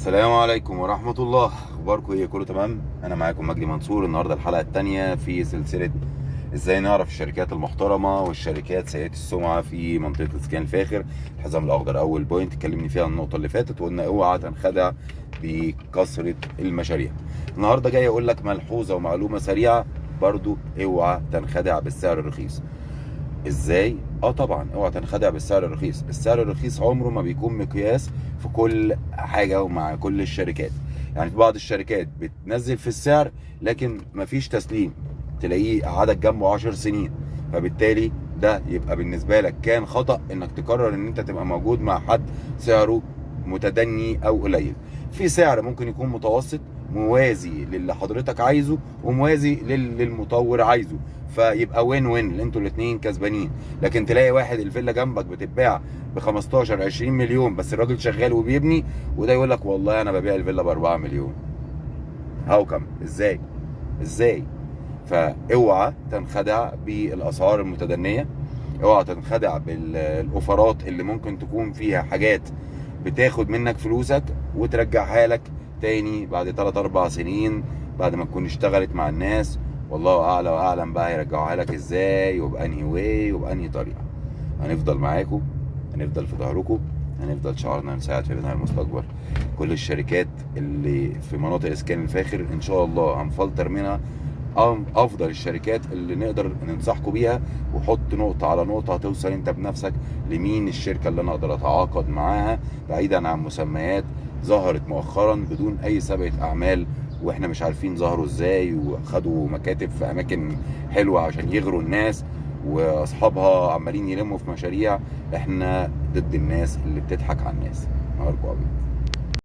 السلام عليكم ورحمة الله. اخباركم ايه؟ كله تمام؟ انا معاكم مجدي منصور. النهارده الحلقة التانية في سلسلة ازاي نعرف الشركات المحترمة والشركات سيئة السمعة في منطقة الاسكان الفاخر. الحزام الاخضر اول بوينت اتكلمني فيها النقطة اللي فاتت، وقلنا اوعى تنخدع بكثرة المشاريع. النهارده جاي اقول لك ملحوظة ومعلومة سريعة برضو، اوعى تنخدع بالسعر الرخيص. ازاي؟ طبعا اوعى تنخدع بالسعر الرخيص. السعر الرخيص عمره ما بيكون مقياس في كل حاجه ومع كل الشركات. يعني في بعض الشركات بتنزل في السعر لكن مفيش تسليم، تلاقيه قعدك جنبه 10 سنين، فبالتالي ده يبقى بالنسبه لك كان خطأ انك تقرر ان انت تبقى موجود مع حد سعره متدني او قليل. في سعر ممكن يكون متوسط موازي للي حضرتك عايزه وموازي للي المطور عايزه، فيبقى وين وين، انتوا الاثنين كسبانين. لكن تلاقي واحد الفيلا جنبك بتتباع ب 15 20 مليون بس الراجل شغال وبيبني، وده يقول لك والله انا ببيع الفيلا ب 4 مليون. هاو كم؟ ازاي؟ فاوعى تنخدع بالاسعار المتدنيه، اوعى تنخدع بالاوفرات اللي ممكن تكون فيها حاجات بتاخد منك فلوسك وترجعها لك تاني بعد 3 4 سنين بعد ما تكون اشتغلت مع الناس. والله اعلى واعلم بقى هيرجعوها لك ازاي وبانهي واي وبانهي طريقه. هنفضل معاكم، هنفضل في ظهركم، هنفضل شعارنا نساعد في بناء المستقبل. كل الشركات اللي في مناطق اسكان الفاخر ان شاء الله هنفلتر منها افضل الشركات اللي نقدر ننصحكم بيها، وحط نقطه على نقطه هتوصل انت بنفسك لمين الشركه اللي انا اقدر اتعاقد معاها، بعيدا عن مسميات ظهرت مؤخرا بدون اي سابقه اعمال واحنا مش عارفين ظهروا ازاي، وخدوا مكاتب في اماكن حلوه عشان يغروا الناس واصحابها عمالين يلموا في مشاريع. احنا ضد الناس اللي بتضحك على الناس. نهاركم ابيض.